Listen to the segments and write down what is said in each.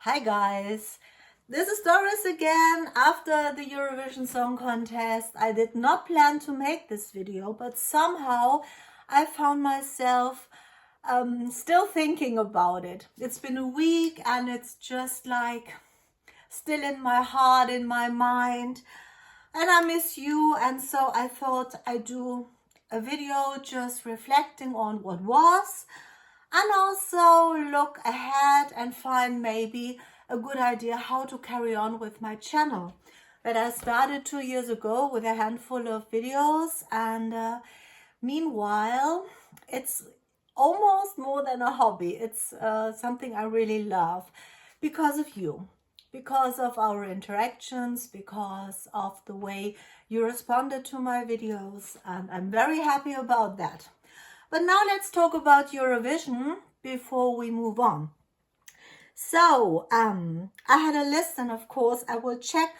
Hi guys, this is Doris again. After the Eurovision Song Contest, I did not plan to make this video, but somehow I found myself still thinking about it. It's been a week and it's just like still in my heart, in my mind, and I miss you, and so I thought I'd do a video just reflecting on what was, and also look ahead and find maybe a good idea how to carry on with my channel that I started 2 years ago with a handful of videos, and meanwhile it's almost more than a hobby. It's something I really love because of you, because of our interactions, because of the way you responded to my videos, and I'm very happy about that. But now let's talk about Eurovision before we move on. So I had a list, and of course I will check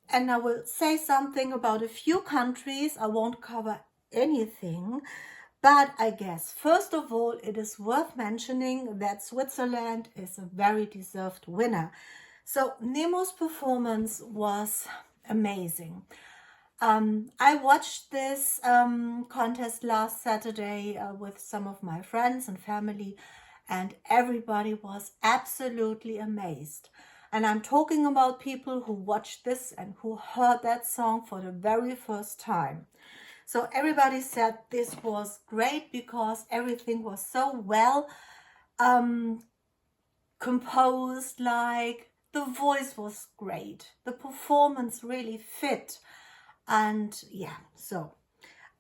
and I will say something about a few countries. I won't cover anything, but I guess first of all it is worth mentioning that Switzerland is a very deserved winner. So Nemo's performance was amazing. I watched this contest last Saturday with some of my friends and family, and everybody was absolutely amazed. And I'm talking about people who watched this and who heard that song for the very first time. So everybody said this was great because everything was so well composed, like the voice was great, the performance really fit. And yeah, so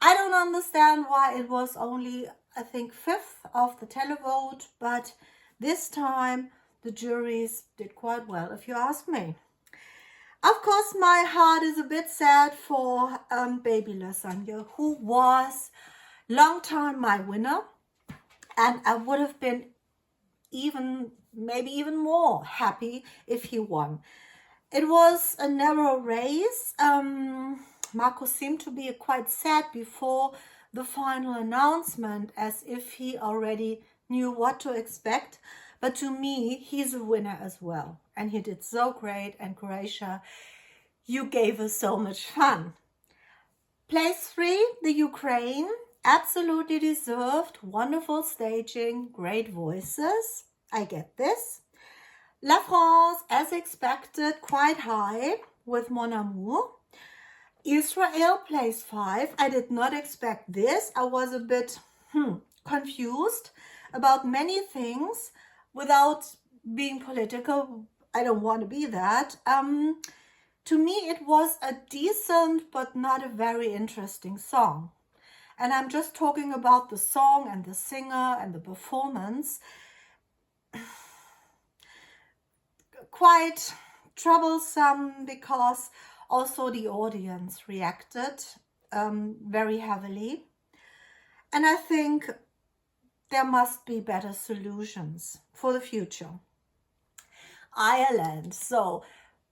I don't understand why it was only, I think, 5th of the televote, but this time the juries did quite well, if you ask me. Of course, my heart is a bit sad for baby Lasagna, who was long time my winner, and I would have been maybe even more happy if he won. It was a narrow race. Marco seemed to be quite sad before the final announcement, as if he already knew what to expect. But to me, he's a winner as well. And he did so great. And Croatia, you gave us so much fun. Place 3, the Ukraine. Absolutely deserved. Wonderful staging. Great voices. I get this. La France, as expected, quite high with Mon Amour. Israel, place 5. I did not expect this. I was a bit confused about many things. Without being political, I don't want to be that. To me, it was a decent but not a very interesting song. And I'm just talking about the song and the singer and the performance. Quite troublesome because also the audience reacted very heavily. And I think there must be better solutions for the future. Ireland. So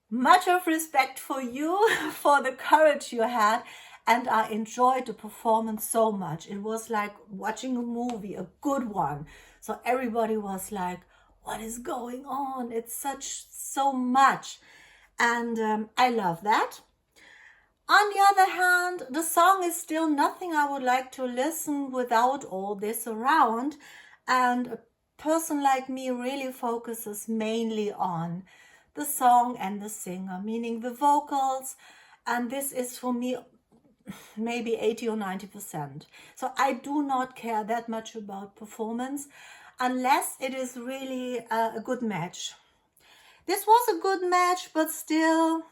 much of respect for you, for the courage you had, and I enjoyed the performance so much. It was like watching a movie, a good one. So everybody was like, what is going on? It's so much. And I love that. On the other hand, the song is still nothing I would like to listen without all this around. And a person like me really focuses mainly on the song and the singer, meaning the vocals. And this is for me maybe 80 or 90%. So I do not care that much about performance unless it is really a good match. This was a good match, but still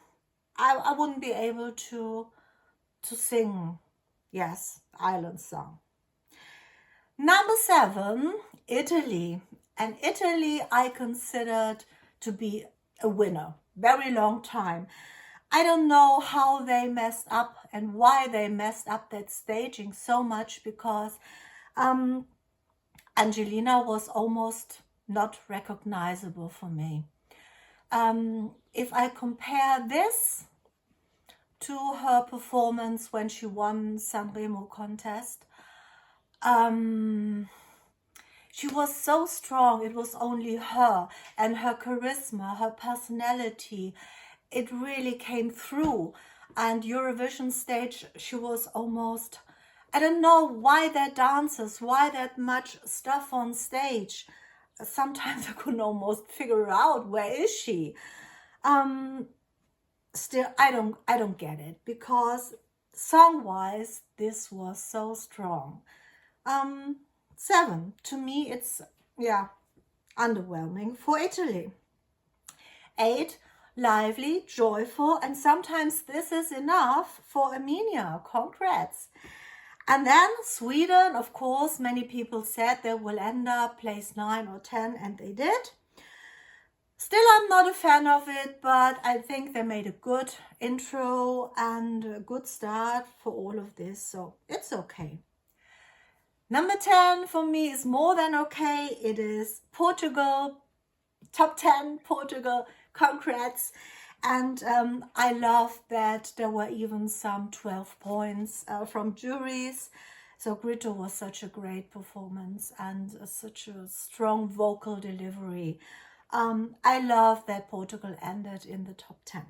I wouldn't be able to sing, yes, Ireland song. Number 7, Italy. And Italy I considered to be a winner, very long time. I don't know how they messed up and why they messed up that staging so much, because Angelina was almost not recognizable for me. If I compare this to her performance when she won Sanremo contest, She was so strong. It was only her and her charisma, her personality. It really came through. And Eurovision stage, she was almost, I don't know why that dances, why that much stuff on stage. Sometimes I couldn't almost figure out where is she. Still, I don't get it, because song-wise, this was so strong. 7, to me, it's, yeah, underwhelming for Italy. 8, lively, joyful, and sometimes this is enough for Armenia. Congrats. And then Sweden, of course, many people said they will end up place 9 or 10, and they did. Still, I'm not a fan of it, but I think they made a good intro and a good start for all of this, so it's okay. Number 10 for me is more than okay. It is Portugal, top 10, Portugal, congrats. And I love that there were even some 12 points from juries. So Grito was such a great performance and such a strong vocal delivery. I love that Portugal ended in the top 10.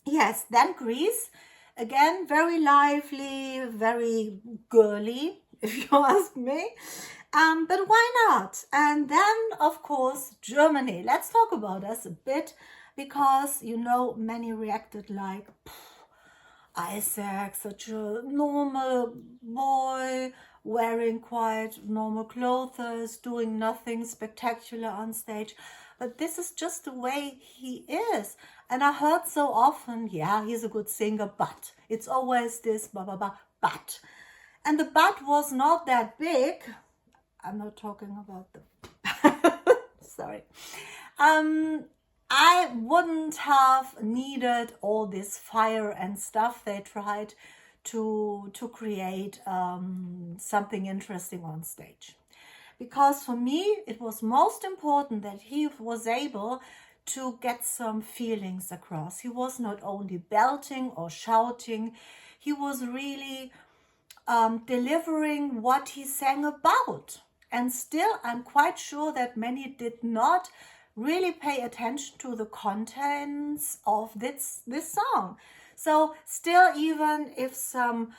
Yes, then Greece. Again, very lively, very girly, if you ask me. But why not? And then, of course, Germany. Let's talk about us a bit, because, you know, many reacted like, Isaac, such a normal boy, wearing quite normal clothes, doing nothing spectacular on stage. But this is just the way he is. And I heard so often, yeah, he's a good singer, but it's always this, blah, blah, blah, but. And the but was not that big. I'm not talking about the, sorry. I wouldn't have needed all this fire and stuff they tried to create something interesting on stage. Because for me, it was most important that he was able to get some feelings across. He was not only belting or shouting, he was really delivering what he sang about. And still, I'm quite sure that many did not really pay attention to the contents of this song. So still, even if some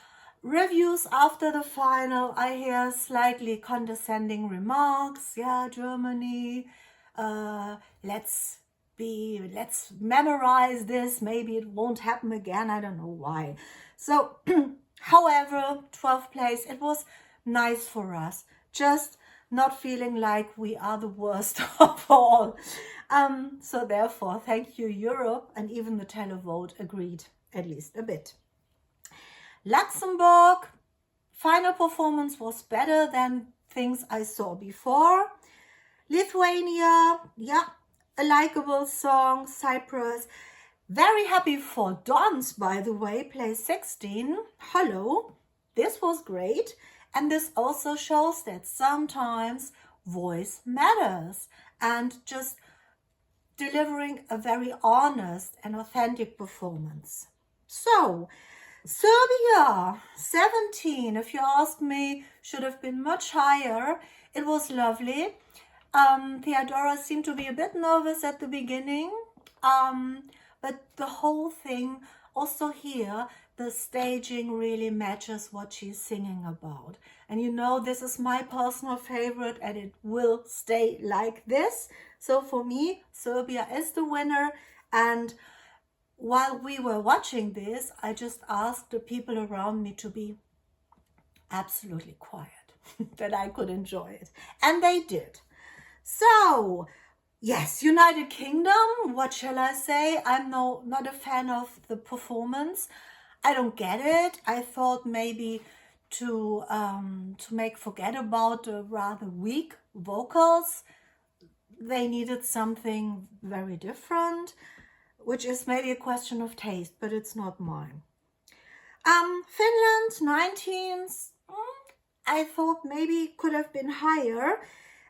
reviews after the final, I hear slightly condescending remarks. Yeah, Germany, let's memorize this. Maybe it won't happen again. I don't know why. So, however, 12th place, it was nice for us. Just not feeling like we are the worst of all. So therefore, thank you, Europe, and even the televote agreed, at least a bit. Luxembourg, final performance was better than things I saw before. Lithuania, yeah, a likable song. Cyprus, very happy for Dons, by the way, place 16. Hello, this was great. And this also shows that sometimes voice matters, and just delivering a very honest and authentic performance. So, Serbia, 17, if you ask me, should have been much higher. It was lovely. Theodora seemed to be a bit nervous at the beginning, but the whole thing, also here, the staging really matches what she's singing about. And you know, this is my personal favorite, and it will stay like this. So for me, Serbia is the winner. And while we were watching this, I just asked the people around me to be absolutely quiet, that I could enjoy it. And they did. So, yes, United Kingdom, what shall I say? I'm not a fan of the performance. I don't get it. I thought maybe to forget about the rather weak vocals, they needed something very different, which is maybe a question of taste, but it's not mine. Finland, 19, I thought maybe could have been higher.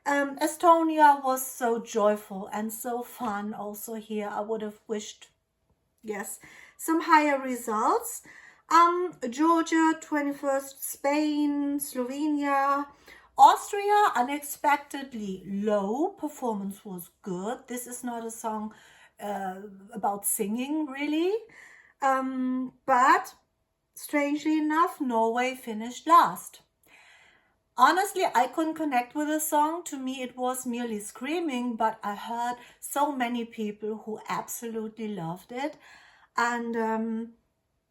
Estonia was so joyful and so fun also here. I would have wished, yes, some higher results. Georgia, 21st, Spain, Slovenia, Austria, unexpectedly low. Performance was good. This is not a song about singing, really. But strangely enough, Norway finished last. Honestly, I couldn't connect with the song. To me, it was merely screaming, but I heard so many people who absolutely loved it. And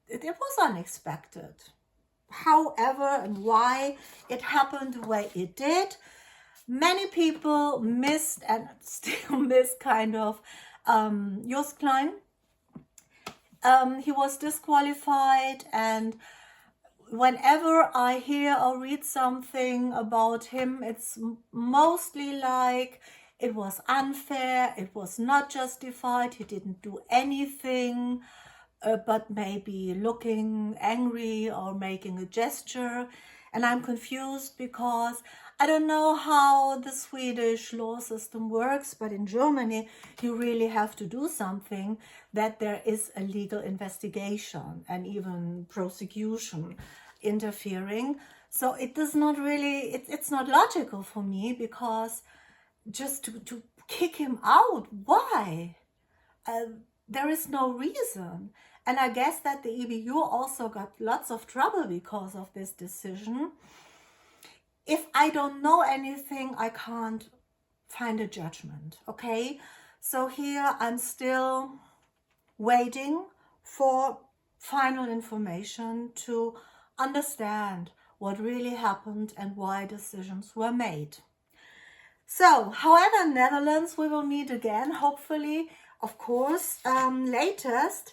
it was unexpected. However and why it happened the way it did, many people missed and still miss kind of Joost Klein. He was disqualified, and whenever I hear or read something about him, it's mostly like it was unfair, it was not justified, he didn't do anything but maybe looking angry or making a gesture. And I'm confused because I don't know how the Swedish law system works, but in Germany you really have to do something that there is a legal investigation and even prosecution interfering. So it does not really, it's not logical for me, because just to kick him out, why? There is no reason. And I guess that the EBU also got lots of trouble because of this decision. If I don't know anything, I can't find a judgment, okay? So here I'm still waiting for final information to understand what really happened and why decisions were made. So, however, Netherlands, we will meet again, hopefully, of course, latest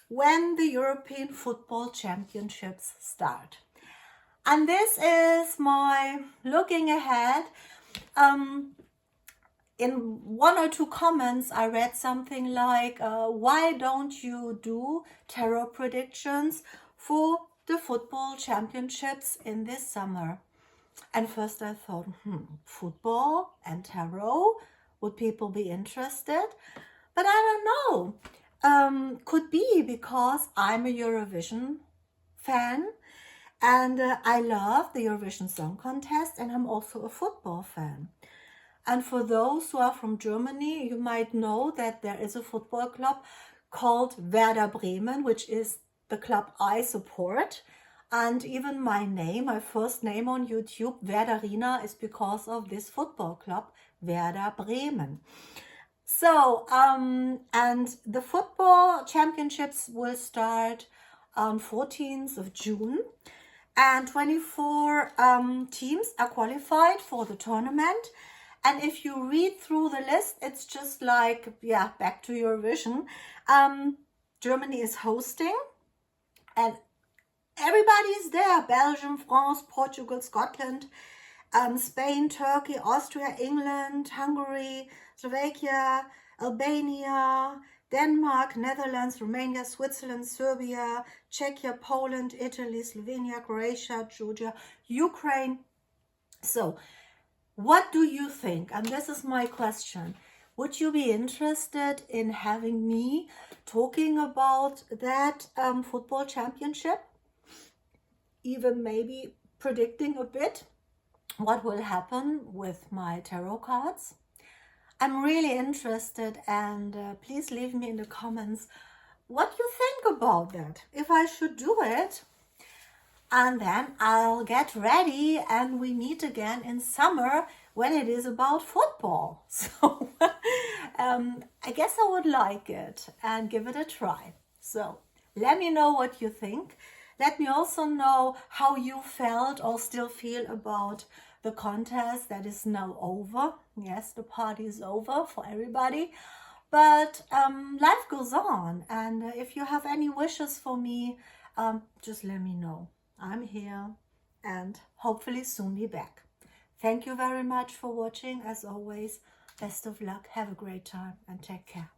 when the European Football Championships start. And this is my looking ahead. In one or two comments, I read something like, why don't you do tarot predictions for the football championships in this summer? And first I thought, football and tarot, would people be interested? But I don't know. Could be because I'm a Eurovision fan, and I love the Eurovision Song Contest, and I'm also a football fan. And for those who are from Germany, you might know that there is a football club called Werder Bremen, which is the club I support. And even my name, my first name on YouTube, Werderina, is because of this football club, Werder Bremen. So, and the football championships will start on 14th of June. And 24 teams are qualified for the tournament. And if you read through the list, it's just like, yeah, back to Eurovision. Germany is hosting, and everybody is there. Belgium, France, Portugal, Scotland, Spain, Turkey, Austria, England, Hungary, Slovakia, Albania, Denmark, Netherlands, Romania, Switzerland, Serbia, Czechia, Poland, Italy, Slovenia, Croatia, Georgia, Ukraine. So, what do you think? And this is my question. Would you be interested in having me talking about that football championship? Even maybe predicting a bit what will happen with my tarot cards? I'm really interested, and please leave me in the comments what you think about that, if I should do it. And then I'll get ready and we meet again in summer when it is about football. So I guess I would like it and give it a try. So let me know what you think. Let me also know how you felt or still feel about the contest that is now over. Yes, the party is over for everybody. But life goes on. And if you have any wishes for me, just let me know. I'm here and hopefully soon be back. Thank you very much for watching. As always, best of luck. Have a great time and take care.